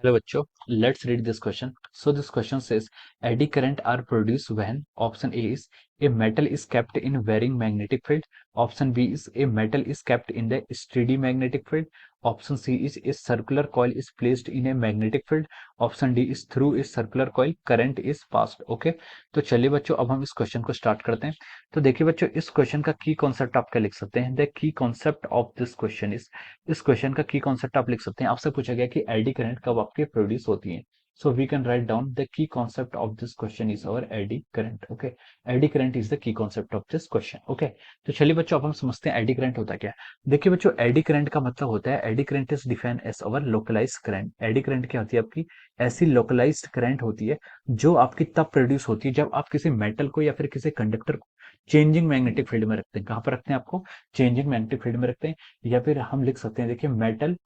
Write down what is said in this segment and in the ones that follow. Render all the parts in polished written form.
Hello bachcho, let's read this question. So this question says eddy current are produced when option A is a metal is kept in varying magnetic field, option B is a metal is kept in the steady magnetic field, option C is a circular coil is placed in a magnetic field, option D is through a circular coil current is passed. Okay तो चलिए बच्चों अब हम इस question को start करते हैं। तो देखिए बच्चों इस क्वेश्चन का की कॉन्सेप्ट आप क्या लिख सकते हैं। The key concept of this question is, इस क्वेश्चन का की कॉन्सेप्ट आप लिख सकते हैं। आपसे पूछा गया कि एडी करंट कब आपके प्रोड्यूस होती है। So we can write down the key concept of this question is our eddy current. Okay, eddy current is the key concept of this question. Okay, तो चलिए बच्चों अब हम समझते हैं एडी करंट होता क्या है। देखिए बच्चों एडी करंट का मतलब होता है, eddy current is defined as our localise current. Eddy current क्या होती है आपकी, ऐसी लोकलाइज्ड करंट होती है जो आपकी तब प्रोड्यूस होती है जब आप किसी मेटल को या फिर किसी कंडक्टर को चेंजिंग मैग्नेटिक फील्ड में रखते हैं। कहां पर रखते हैं आपको, चेंजिंग मैग्नेटिक फील्ड में रखते हैं। या फिर हम लिख सकते हैं, देखिए metal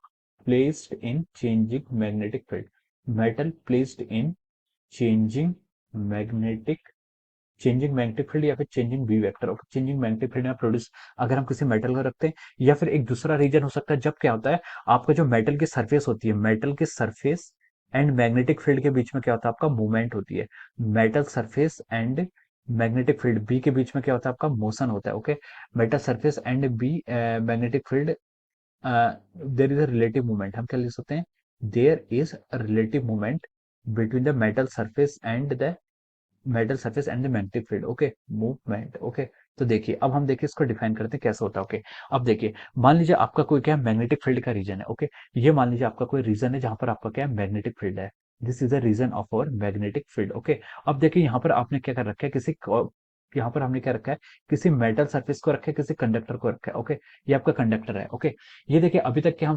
placed in changing magnetic field, metal placed in changing magnetic magnetic field या फिर चेंजिंग बी वेक्टर और चेंजिंग मैग्नेटिक फील्ड में प्रोड्यूस अगर हम किसी मेटल को रखते हैं। या फिर एक दूसरा रीजन हो सकता है जब क्या होता है, आपका जो मेटल की सरफेस होती है, मेटल के सरफेस एंड मैग्नेटिक फील्ड के बीच में क्या होता है, आपका मूवमेंट होती है। Metal surface and magnetic field B के बीच में क्या होता है, आपका मोशन होता है। Okay, metal surface and B magnetic field, there is a relative movement. हम क्या लिख सकते हैं, there is a relative movement between the metal surface and the magnetic field. Okay, movement. Okay, तो देखिए अब हम देखिए इसको डिफाइन करते हैं कैसे होता है। ओके, अब देखिए मान लीजिए आपका कोई क्या है, मैग्नेटिक फील्ड का रीजन है। ओके, ये मान लीजिए आपका कोई रीजन है जहां पर आपका क्या है, मैग्नेटिक फील्ड है। This is the region of our magnetic field. Okay, अब देखिए यहाँ पर आपने क्या कर रखा है, यहाँ पर हमने क्या रखा है, किसी मेटल सरफेस को रखा है, किसी कंडक्टर को रखा है। ओके, ये आपका कंडक्टर है। ओके, ये देखिए अभी तक क्या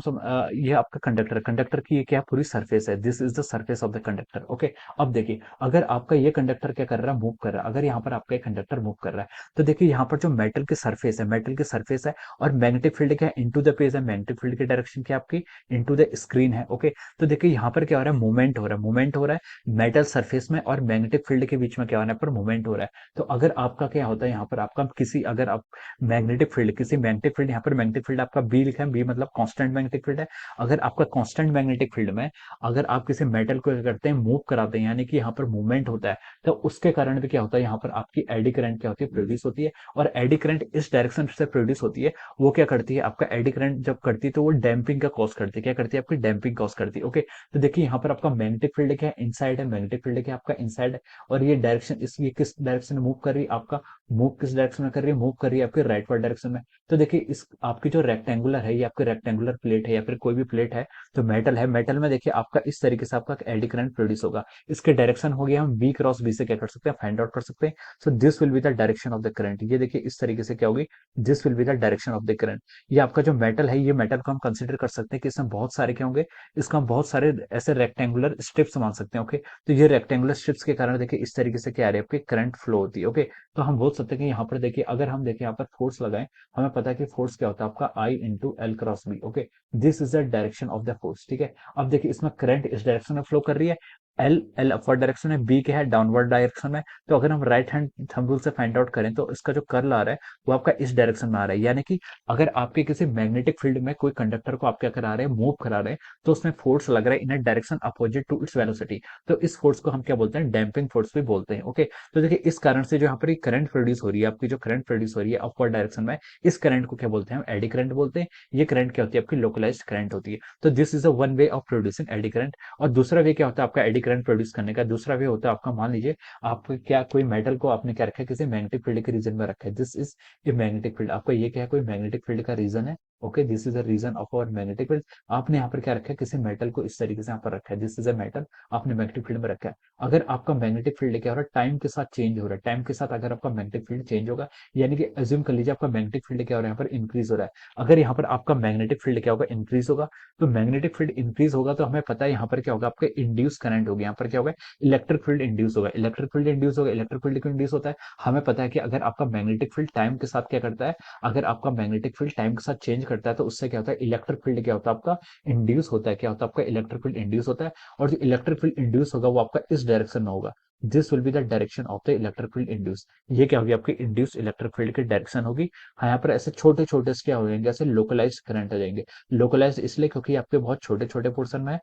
ये आपका कंडक्टर है, कंडक्टर की ये क्या पूरी सरफेस है, this is the surface of the conductor. Okay, अब देखिए अगर आपका ये कंडक्टर क्या कर रहा है, मूव कर रहा है, अगर यहाँ पर आपका एक कंडक्टर मूव कर रहा है, तो देखिए यहाँ पर जो मेटल की सरफेस है, मेटल की सरफेस है और मैग्नेटिक फील्ड क्या है, इनटू द पेज है, मैग्नेटिक फील्ड की डायरेक्शन क्या आपकी इनटू द स्क्रीन है। ओके, तो देखिए यहाँ पर क्या हो रहा है, मूवमेंट हो रहा है, मूवमेंट हो रहा है मेटल सरफेस में और मैग्नेटिक फील्ड के बीच में क्या हो रहा है, पर मूवमेंट हो रहा है। तो अगर आपका क्या होता है, यहाँ पर आपका किसी अगर आप मैग्नेटिक फील्ड, किसी मैग्नेटिक फील्ड, यहाँ पर मैग्नेटिक फील्ड आपका बी लिखा है, बी मतलब कांस्टेंट मैग्नेटिक फील्ड है। अगर आपका कांस्टेंट मैग्नेटिक फील्ड में अगर आप किसी मेटल को क्या करते हैं, मूव कराते हैं, यानी कि यहाँ पर मूवमेंट होता है, तो उसके कारण भी क्या होता है, यहाँ पर आपकी एडी करंट क्या होती है, प्रोड्यूस होती है। और एडी करंट इस डायरेक्शन से प्रोड्यूस होती है, वो क्या करती है, आपका एडी करंट जब करती है तो वो डैम्पिंग का कॉज करती है। क्या करती है, आपकी डैम्पिंग कॉज करती है। ओके, तो देखिए यहाँ पर आपका मैग्नेटिक फील्ड क्या है, इनसाइड है, मैग्नेटिक फील्ड क्या है, आपका इनसाइड है। और ये डायरेक्शन ये किस डायरेक्शन में मूव कर रही है, आपका मूव किस डायरेक्शन में कर रही है, मूव कर रही है आपके राइटवर्ड डायरेक्शन में। तो देखिए इस आपकी जो रेक्टेंगुलर है, ये आपकी रेक्टेंगुलर प्लेट है या फिर कोई भी प्लेट है, तो मेटल है, मेटल में देखिए आपका इस तरीके से आपका एडी करंट प्रोड्यूस होगा। इसके डायरेक्शन हो गया, हम बी क्रॉस बी से क्या कर सकते हैं, फाइंड आउट कर सकते हैं। So this will be the direction of the current. ये देखिए इस तरीके से क्या होगी, this will be the direction of the current. ये आपका जो मेटल है, ये मेटल को हम कंसिडर कर सकते हैं कि इसमें बहुत सारे क्या होंगे, इसका हम बहुत सारे ऐसे रेक्टेंगुलर स्ट्रिप्स मान सकते हैं। ओके, तो ये रेक्टेंगुलर स्ट्रिप्स के कारण देखिए इस तरीके से क्या आ रही है, आपकी करंट फ्लो होती है। ओके, तो हम बोल सकते हैं कि यहाँ पर देखिए अगर हम देखिए यहाँ पर फोर्स लगाएं, हमें पता है कि फोर्स क्या होता है, आपका I into L cross B. Okay, this is the direction of the force. ठीक है, अब देखिए इसमें करंट इस डायरेक्शन में फ्लो कर रही है, एल एल अपवर्ड डायरेक्शन है, बी क्या है, डाउनवर्ड डायरेक्शन में। तो अगर हम राइट हैंड थंब रूल से फाइंड आउट करें तो इसका जो कर्ल आ रहा है वो आपका इस डायरेक्शन में आ रहा है। यानी कि अगर आपके किसी मैग्नेटिक फील्ड में कोई कंडक्टर को आप क्या करा रहे हैं, मूव करा रहे हैं, तो उसमें फोर्स लग रहा है in a direction opposite to its velocity. तो इस फोर्स को हम क्या बोलते हैं, डैम्पिंग फोर्स भी बोलते हैं। ओके, तो देखिए इस कारण से जो यहाँ पर करंट प्रोड्यूस हो रही है, आपकी जो करंट प्रोड्यूस हो रही है अपवर्ड डायरेक्शन में, इस करंट को क्या बोलते हैं, हम एडी करंट बोलते हैं। ये करंट क्या होती है, आपकी लोकलाइज्ड करंट होती है। तो this is a one way of producing eddy current. और दूसरा वे क्या होता है आपका एडी करंट प्रोड्यूस करने का, दूसरा वे होता है आपका, मान लीजिए आप क्या कोई मेटल को आपने क्या रखा है, किसी मैग्नेटिक फील्ड के रीजन में रखा है, this is a magnetic field. आपका ये क्या है, कोई मैग्नेटिक फील्ड का रीजन है। Okay, this is a region of our magnetic field. आपने यहाँ पर क्या रखा है, किसी मेटल को इस तरीके से यहाँ पर रखा है, दिस इज अ मेटल, आपने मैग्नेटिक फील्ड में रखा है। अगर आपका मैग्नेटिक फील्ड क्या हो रहा है, टाइम के साथ चेंज हो रहा है, टाइम के साथ अगर आपका मैग्नेटिक फील्ड चेंज होगा, यानी कि अज्यूम कर लीजिए आपका मैग्नेटिक फील्ड क्या हो रहा है, यहाँ पर इंक्रीज हो रहा है। अगर यहाँ पर आपका मैग्नेटिक फील्ड क्या होगा, इंक्रीज होगा, तो मैग्नेटिक फील्ड इंक्रीज होगा तो हमें पता है यहाँ पर क्या होगा, आपका इंड्यूस करंट होगा, यहाँ पर क्या होगा, इलेक्ट्रिक फील्ड इंड्यूस होगा। इलेक्ट्रिक फील्ड इंड्यूस होगा, इलेक्ट्रिक फील्ड क्यों इंड्यूस होता है, हमें पता है कि अगर आपका मैग्नेटिक फील्ड टाइम के साथ क्या करता है, अगर आपका मैग्नेटिक फील्ड टाइम के साथ चेंज करता है तो उससे क्या होता है, इलेक्ट्रिक फील्ड क्या होता है, आपका इंड्यूस होता है। क्या होता है, आपका इलेक्ट्रिक फील्ड इंड्यूस होता है। और जो इलेक्ट्रिक फील्ड इंड्यूस होगा वो आपका इस डायरेक्शन में होगा, this will be the direction of the electric field induce. ये क्या होगी, आपकी इंड्यूस इलेक्ट्रिक फील्ड की डायरेक्शन होगी। हाँ, यहाँ पर ऐसे छोटे छोटे क्या हो जाएंगे, ऐसे लोकलाइज्ड करंट आ जाएंगे। लोकलाइज्ड इसलिए क्योंकि आपके बहुत छोटे छोटे पोर्शन में है,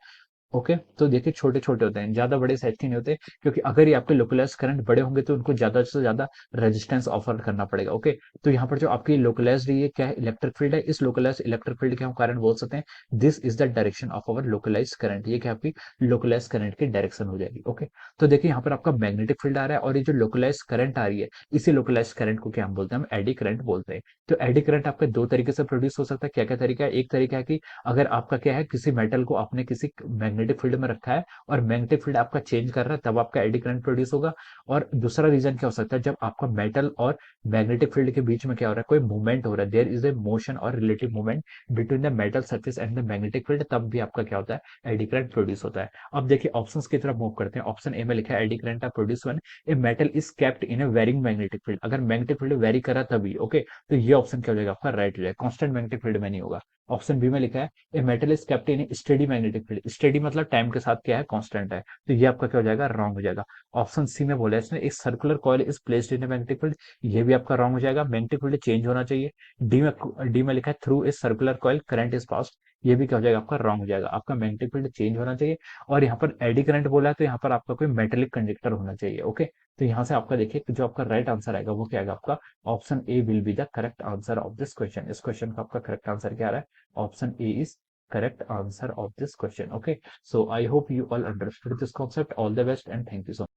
ओके, तो देखिए छोटे छोटे होते हैं, ज्यादा बड़े साइज के नहीं होते, क्योंकि अगर ये आपके लोकलाइज्ड करंट बड़े होंगे तो उनको ज्यादा से ज्यादा रेजिस्टेंस ऑफर करना पड़ेगा। ओके, तो यहाँ पर जो आपकी लोकलाइज्ड ये क्या है, इलेक्ट्रिक फील्ड है, इस लोकलाइज्ड इलेक्ट्रिक फील्ड के हम कारण बोल सकते हैं this is the direction of our localised current, ये क्या आपकी लोकलाइज्ड करंट की डायरेक्शन हो जाएगी। ओके, तो देखिए यहाँ पर आपका मैग्नेटिक फील्ड आ रहा है और ये जो लोकलाइज्ड करंट आ रही है, इसी लोकलाइज्ड करंट को क्या हम बोलते हैं, हम एडी करंट बोलते हैं। तो एडी करंट आपका दो तरीके से प्रोड्यूस हो सकता है। क्या क्या तरीका है, एक तरीका है कि अगर आपका क्या है, किसी मेटल को आपने किसी मैग्नेटिक फील्ड में रखा है और मैग्नेटिक फील्ड आपका चेंज कर रहा है, तब आपका एडी करंट प्रोड्यूस होगा। और दूसरा रीजन क्या हो सकता है, जब आपका मेटल और मैग्नेटिक फील्ड के बीच में क्या हो रहा है, कोई मूवमेंट हो रहा है, देयर इज ए मोशन और relative movement between the metal surface and the magnetic field, तब भी आपका क्या होता है, एडी करंट प्रोड्यूस होता है। अब देखिए ऑप्शंस की तरफ मूव करते हैं। ऑप्शन ए में लिखा है eddy current are produce when a metal is kept in a varying magnetic field, अगर मैग्नेटिक फील्ड वेरी करा तभी। ओके, तो ये ऑप्शन क्या हो जाएगा आपका, राइट हो जाएगा, कांस्टेंट मैग्नेटिक फील्ड में नहीं होगा। ऑप्शन बी में लिखा है ए metal is kept in steady magnetic field, steady मतलब टाइम के साथ क्या है, कांस्टेंट है, तो ये आपका क्या हो जाएगा, रॉन्ग हो जाएगा। ऑप्शन सी में बोला है इसने एक circular coil is placed in magnetic field, ये भी आपका रॉन्ग हो जाएगा, मैग्नेटिक फील्ड चेंज होना चाहिए। डी में लिखा है through a circular coil current is past, ये भी क्या हो जाएगा आपका, रॉन्ग हो जाएगा, आपका मैग्नेटिक फील्ड चेंज होना चाहिए। और यहाँ पर एडी करंट बोला है तो यहाँ पर आपका कोई मेटेलिक कंडक्टर होना चाहिए। ओके, तो यहाँ से आपका देखिए जो आपका राइट आंसर आएगा वो क्या आएगा आपका, option A will be the correct answer of this question. इस क्वेश्चन का आपका करेक्ट आंसर क्या आ रहा है, option A is correct answer of this question. Okay, so I hope you all understood this concept. All the best and thank you so much.